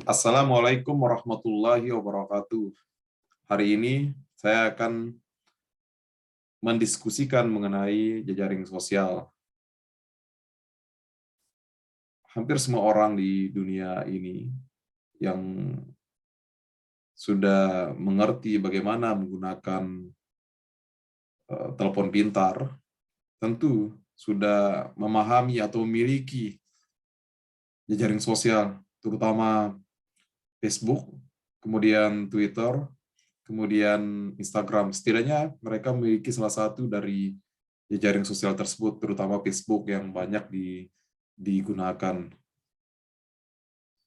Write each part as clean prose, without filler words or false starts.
Assalamualaikum warahmatullahi wabarakatuh. Hari ini saya akan mendiskusikan mengenai jejaring sosial. Hampir semua orang di dunia ini yang sudah mengerti bagaimana menggunakan telepon pintar, tentu sudah memahami atau memiliki jejaring sosial, terutama Facebook, kemudian Twitter, kemudian Instagram. Setidaknya mereka memiliki salah satu dari jejaring sosial tersebut, terutama Facebook yang banyak digunakan.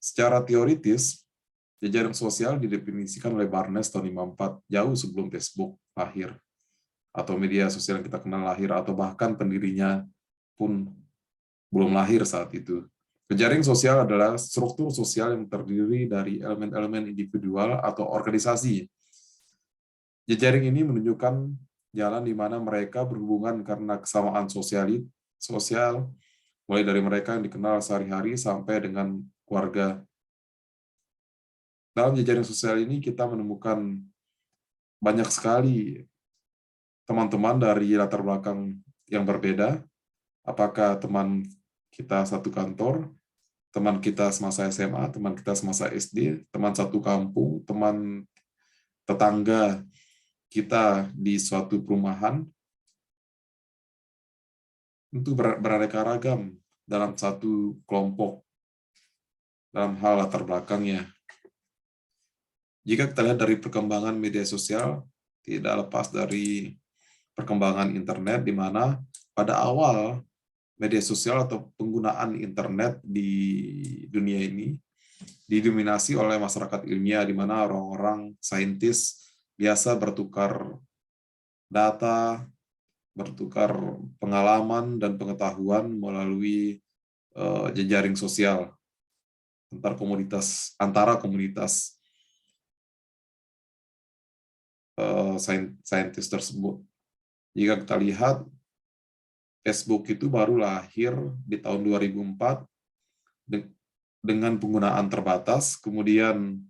Secara teoritis, jejaring sosial didefinisikan oleh Barnes tahun 54, jauh sebelum Facebook lahir, atau media sosial yang kita kenal lahir, atau bahkan pendirinya pun belum lahir saat itu. Jejaring sosial adalah struktur sosial yang terdiri dari elemen-elemen individual atau organisasi. Jejaring ini menunjukkan jalan di mana mereka berhubungan karena kesamaan sosial, mulai dari mereka yang dikenal sehari-hari sampai dengan keluarga. Dalam jejaring sosial ini kita menemukan banyak sekali teman-teman dari latar belakang yang berbeda, apakah teman kita satu kantor, teman kita semasa SMA, teman kita semasa SD, teman satu kampung, teman tetangga kita di suatu perumahan, tentu beraneka ragam dalam satu kelompok dalam hal latar belakangnya. Jika kita lihat dari perkembangan media sosial, tidak lepas dari perkembangan internet, di mana pada awal media sosial atau penggunaan internet di dunia ini didominasi oleh masyarakat ilmiah, di mana orang-orang saintis biasa bertukar data, bertukar pengalaman dan pengetahuan melalui jejaring sosial antara komunitas saintis tersebut. Jika kita lihat, Facebook itu baru lahir di tahun 2004 dengan penggunaan terbatas, kemudian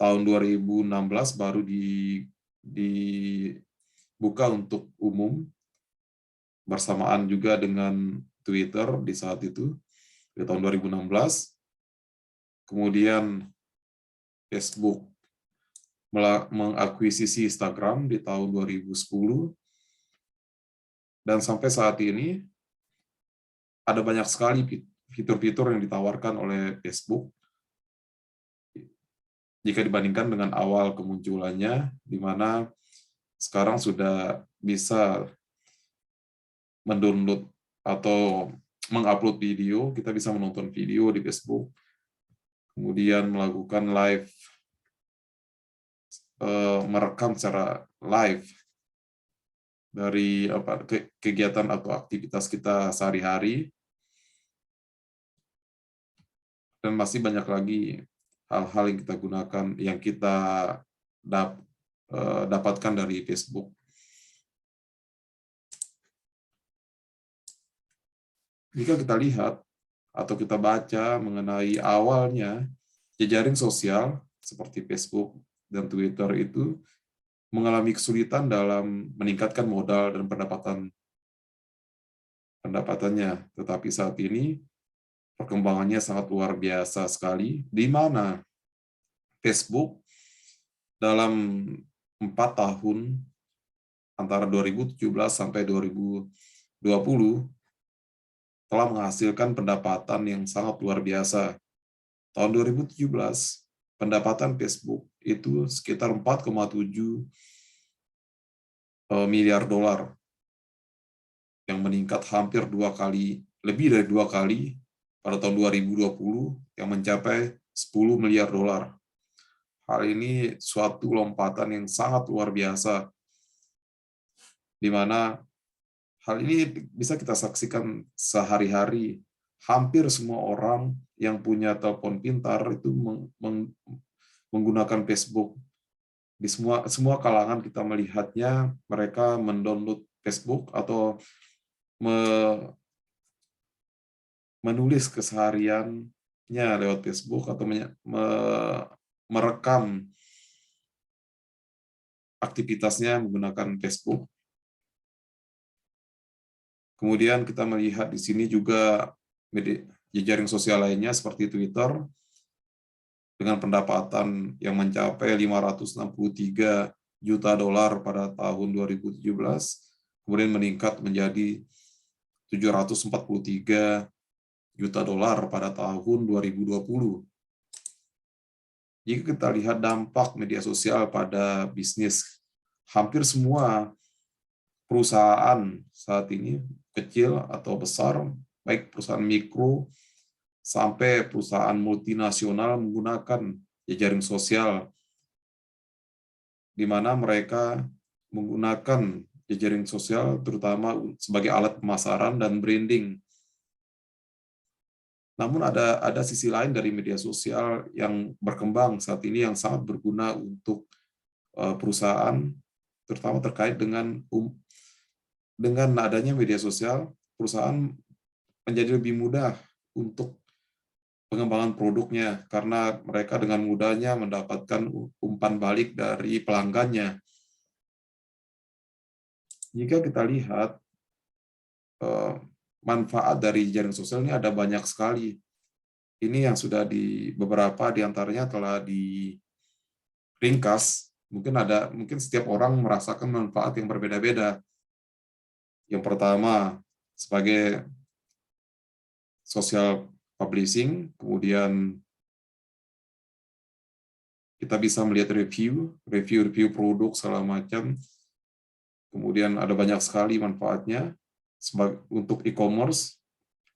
tahun 2016 baru dibuka untuk umum, bersamaan juga dengan Twitter di saat itu, di tahun 2016. Kemudian Facebook mengakuisisi Instagram di tahun 2010, dan sampai saat ini ada banyak sekali fitur-fitur yang ditawarkan oleh Facebook jika dibandingkan dengan awal kemunculannya, di mana sekarang sudah bisa mendownload atau mengupload video, kita bisa menonton video di Facebook, kemudian melakukan live, merekam secara live dari kegiatan atau aktivitas kita sehari-hari, dan masih banyak lagi hal-hal yang kita gunakan, yang kita dapatkan dari Facebook. Jika kita lihat atau kita baca mengenai awalnya, jejaring sosial seperti Facebook dan Twitter itu mengalami kesulitan dalam meningkatkan modal dan pendapatannya. Tetapi saat ini perkembangannya sangat luar biasa sekali, di mana Facebook dalam 4 tahun antara 2017 sampai 2020 telah menghasilkan pendapatan yang sangat luar biasa. Tahun 2017, pendapatan Facebook itu sekitar 4,7 miliar dolar, yang meningkat hampir lebih dari 2 kali pada tahun 2020 yang mencapai 10 miliar dolar. Hal ini suatu lompatan yang sangat luar biasa, di mana hal ini bisa kita saksikan sehari-hari. Hampir semua orang yang punya telepon pintar itu menggunakan Facebook. Di semua kalangan kita melihatnya, mereka mendownload Facebook atau menulis keseharian lewat Facebook atau merekam aktivitasnya menggunakan Facebook. Kemudian kita melihat di sini juga jejaring sosial lainnya seperti Twitter dengan pendapatan yang mencapai 563 juta dolar pada tahun 2017, kemudian meningkat menjadi 743 juta dolar pada tahun 2020. Jika kita lihat dampak media sosial pada bisnis, hampir semua perusahaan saat ini, kecil atau besar, baik perusahaan mikro sampai perusahaan multinasional menggunakan jejaring sosial, di mana mereka menggunakan jejaring sosial terutama sebagai alat pemasaran dan branding. Namun ada sisi lain dari media sosial yang berkembang saat ini yang sangat berguna untuk perusahaan, terutama terkait dengan adanya media sosial, perusahaan menjadi lebih mudah untuk pengembangan produknya karena mereka dengan mudahnya mendapatkan umpan balik dari pelanggannya. Jika kita lihat manfaat dari jaring sosial ini ada banyak sekali. Ini yang sudah beberapa diantaranya telah diringkas. Mungkin setiap orang merasakan manfaat yang berbeda-beda. Yang pertama, sebagai social publishing, kemudian kita bisa melihat review produk segala macam. Kemudian ada banyak sekali manfaatnya untuk e-commerce,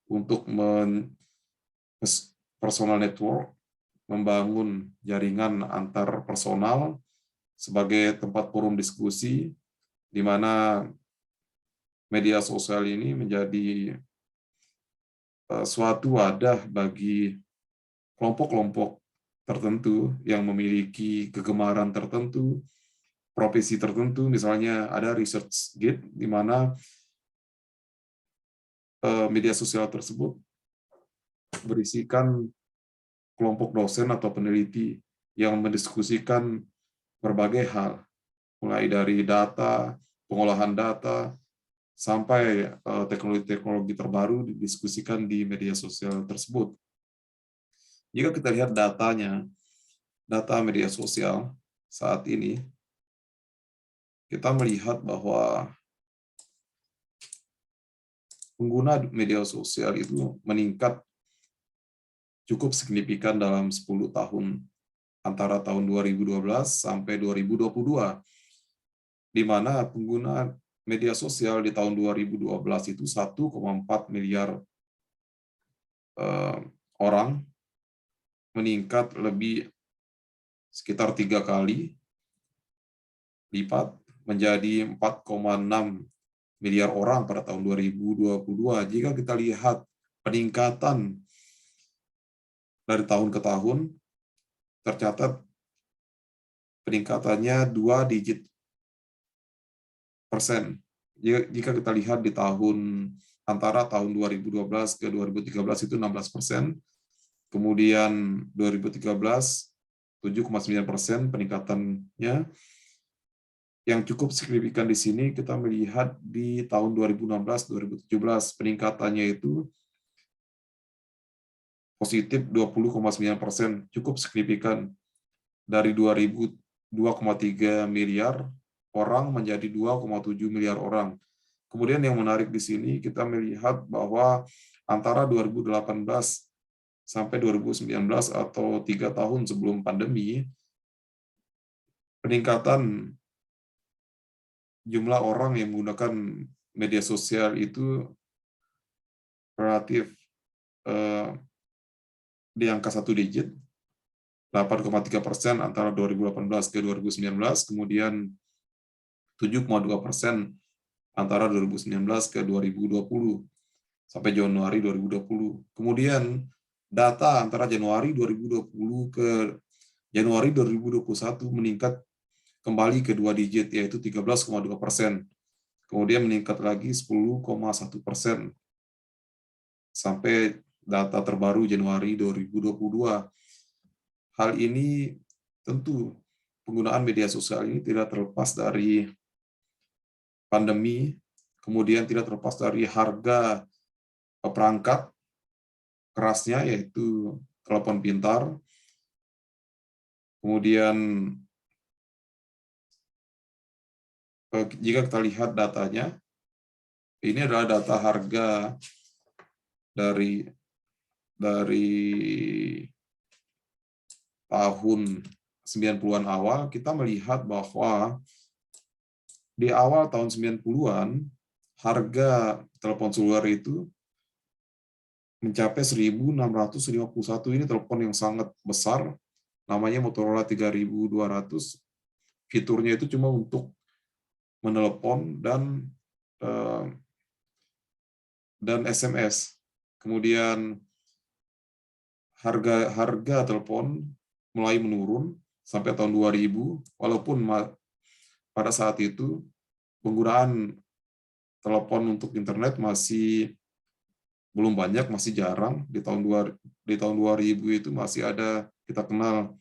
untuk personal network, membangun jaringan antar personal sebagai tempat forum diskusi, di mana media sosial ini menjadi suatu wadah bagi kelompok-kelompok tertentu yang memiliki kegemaran tertentu, profesi tertentu, misalnya ada ResearchGate, di mana media sosial tersebut berisikan kelompok dosen atau peneliti yang mendiskusikan berbagai hal, mulai dari data, pengolahan data, sampai teknologi-teknologi terbaru didiskusikan di media sosial tersebut. Jika kita lihat data media sosial saat ini, kita melihat bahwa pengguna media sosial itu meningkat cukup signifikan dalam 10 tahun, antara tahun 2012 sampai 2022, di mana pengguna media sosial di tahun 2012 itu 1,4 miliar orang, meningkat lebih sekitar 3 kali lipat menjadi 4,6 miliar orang pada tahun 2022. Jika kita lihat peningkatan dari tahun ke tahun, tercatat peningkatannya 2 digit persen. Jika kita lihat di antara tahun 2012 ke 2013 itu 16%, kemudian 2013 7,9% peningkatannya. Yang cukup signifikan di sini kita melihat di tahun 2016-2017 peningkatannya itu positif 20,9%, cukup signifikan, dari 2,3 miliar orang menjadi 2,7 miliar orang. Kemudian yang menarik di sini kita melihat bahwa antara 2018 sampai 2019 atau 3 tahun sebelum pandemi, peningkatan jumlah orang yang menggunakan media sosial itu relatif di angka 1 digit, 8,3% antara 2018 ke 2019, kemudian 7,2% antara 2019 ke 2020 sampai Januari 2020. Kemudian data antara Januari 2020 ke Januari 2021 meningkat kembali ke 2 digit, yaitu 13,2%. Kemudian meningkat lagi 10,1% sampai data terbaru Januari 2022. Hal ini tentu penggunaan media sosial ini tidak terlepas dari pandemi, kemudian tidak terlepas dari harga perangkat kerasnya, yaitu telepon pintar. Kemudian jika kita lihat datanya, ini adalah data harga dari tahun 90-an awal. Kita melihat bahwa di awal tahun 90-an harga telepon seluler itu mencapai 1.651. Ini telepon yang sangat besar, namanya Motorola 3200. Fiturnya itu cuma untuk menelepon dan SMS. Kemudian harga telepon mulai menurun sampai tahun 2000, walaupun pada saat itu penggunaan telepon untuk internet masih belum banyak, masih jarang. Di tahun 2000 itu masih ada, kita kenal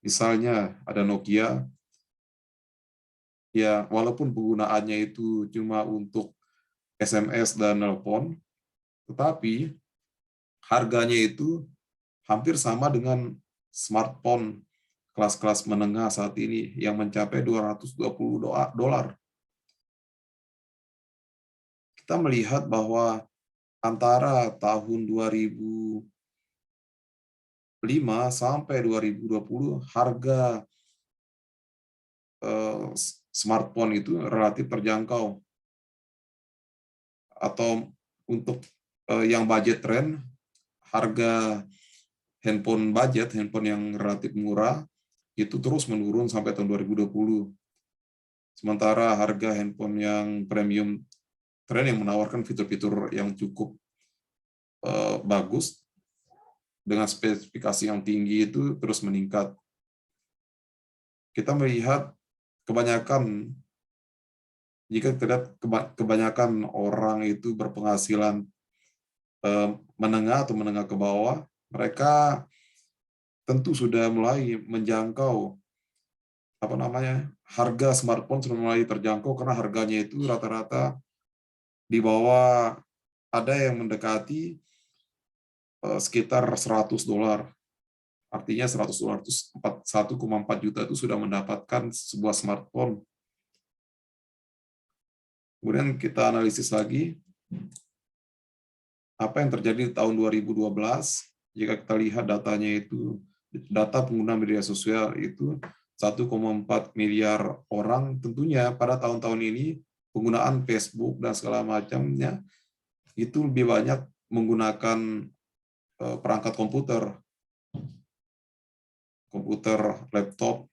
misalnya ada Nokia. Ya, walaupun penggunaannya itu cuma untuk SMS dan telepon, tetapi harganya itu hampir sama dengan smartphone kelas-kelas menengah saat ini yang mencapai $220. Kita melihat bahwa antara tahun 2005 sampai 2020 harga smartphone itu relatif terjangkau. Atau untuk yang budget trend, harga handphone yang relatif murah, itu terus menurun sampai tahun 2020. Sementara harga handphone yang premium trend yang menawarkan fitur-fitur yang cukup bagus, dengan spesifikasi yang tinggi itu terus meningkat. Kita melihat jika kebanyakan orang itu berpenghasilan menengah atau menengah ke bawah, mereka tentu sudah mulai menjangkau harga smartphone sudah mulai terjangkau karena harganya itu rata-rata di bawah, ada yang mendekati sekitar $100. Artinya $100 itu 1,4 juta itu sudah mendapatkan sebuah smartphone. Kemudian kita analisis lagi apa yang terjadi di tahun 2012. Jika kita lihat datanya itu, data pengguna media sosial itu 1,4 miliar orang. Tentunya pada tahun-tahun ini penggunaan Facebook dan segala macamnya itu lebih banyak menggunakan perangkat komputer, laptop.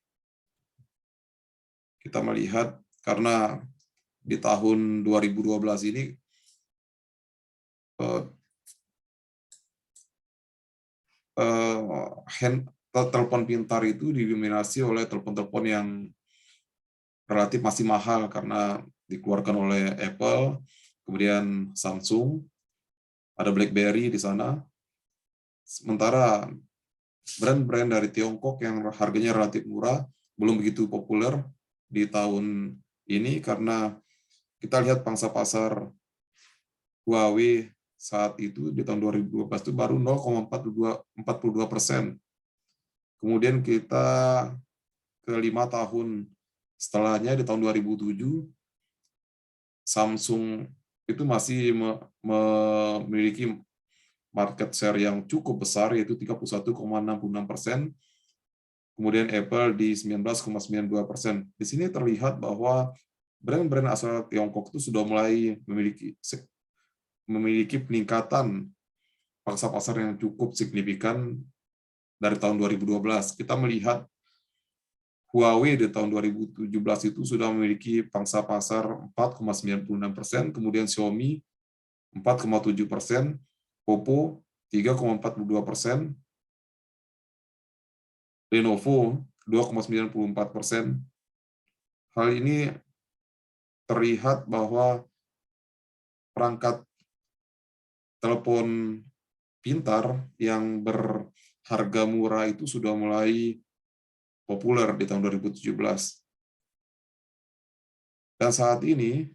Kita melihat karena di tahun 2012 ini telepon pintar itu didominasi oleh telepon-telepon yang relatif masih mahal karena dikeluarkan oleh Apple, kemudian Samsung, ada BlackBerry di sana. Sementara brand-brand dari Tiongkok yang harganya relatif murah belum begitu populer di tahun ini karena kita lihat pangsa pasar Huawei saat itu di tahun 2012 itu baru 0,42%. Kemudian kita ke 5 tahun setelahnya di tahun 2007, Samsung itu masih memiliki market share yang cukup besar, yaitu 31,66%. Kemudian Apple di 19,92%. Di sini terlihat bahwa brand-brand asal Tiongkok itu sudah mulai memiliki peningkatan pangsa pasar yang cukup signifikan dari tahun 2012. Kita melihat Huawei di tahun 2017 itu sudah memiliki pangsa pasar 4,96%, kemudian Xiaomi 4,7%, Oppo 3,42%, Lenovo 2,94%. Hal ini terlihat bahwa perangkat telepon pintar yang berharga murah itu sudah mulai populer di tahun 2017. Dan saat ini,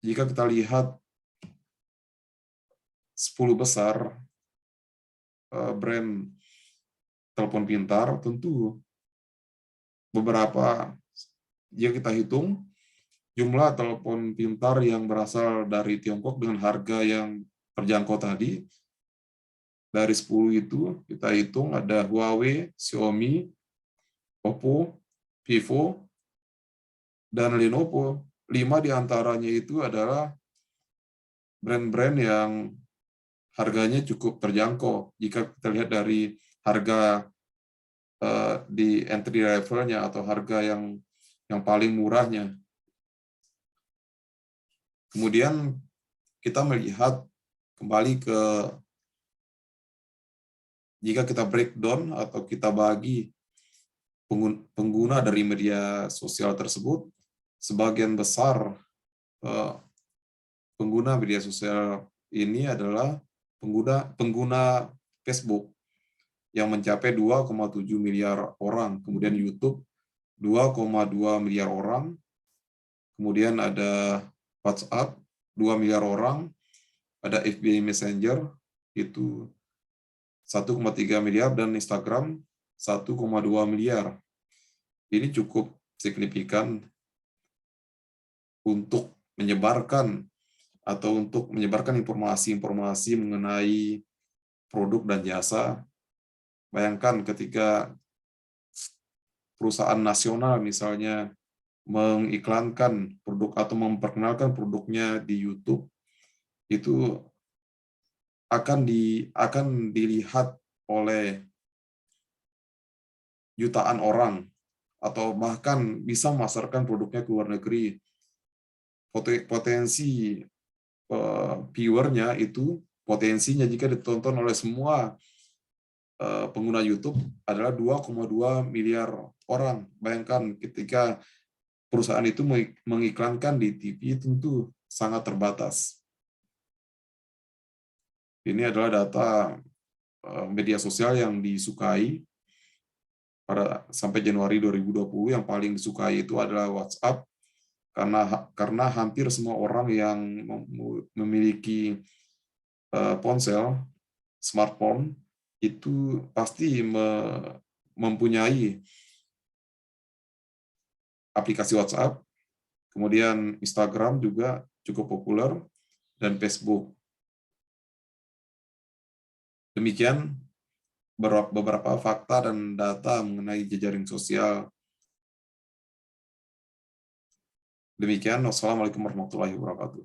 jika kita lihat 10 besar brand telepon pintar, tentu beberapa, jika kita hitung, jumlah telepon pintar yang berasal dari Tiongkok dengan harga yang terjangkau tadi, dari 10 itu kita hitung ada Huawei, Xiaomi, Oppo, Vivo, dan Lenovo. 5 diantaranya itu adalah brand-brand yang harganya cukup terjangkau. Jika kita lihat dari harga di entry levelnya atau harga yang paling murahnya. Kemudian kita melihat kembali ke, jika kita breakdown atau kita bagi pengguna dari media sosial tersebut, sebagian besar pengguna media sosial ini adalah pengguna Facebook yang mencapai 2,7 miliar orang, kemudian YouTube 2,2 miliar orang, kemudian ada WhatsApp 2 miliar orang, ada FB Messenger itu 1,3 miliar, dan Instagram 1,2 miliar. Ini cukup signifikan untuk menyebarkan informasi-informasi mengenai produk dan jasa. Bayangkan ketika perusahaan nasional misalnya mengiklankan produk atau memperkenalkan produknya di YouTube, itu akan dilihat oleh jutaan orang, atau bahkan bisa memasarkan produknya ke luar negeri. Potensi viewernya itu, potensinya jika ditonton oleh semua pengguna YouTube adalah 2,2 miliar orang. Bayangkan ketika perusahaan itu mengiklankan di TV, tentu sangat terbatas. Ini adalah data media sosial yang disukai sampai Januari 2020. Yang paling disukai itu adalah WhatsApp, karena hampir semua orang yang memiliki ponsel, smartphone, itu pasti mempunyai aplikasi WhatsApp, kemudian Instagram juga cukup populer, dan Facebook. Demikian beberapa fakta dan data mengenai jejaring sosial. Demikian, wassalamualaikum warahmatullahi wabarakatuh.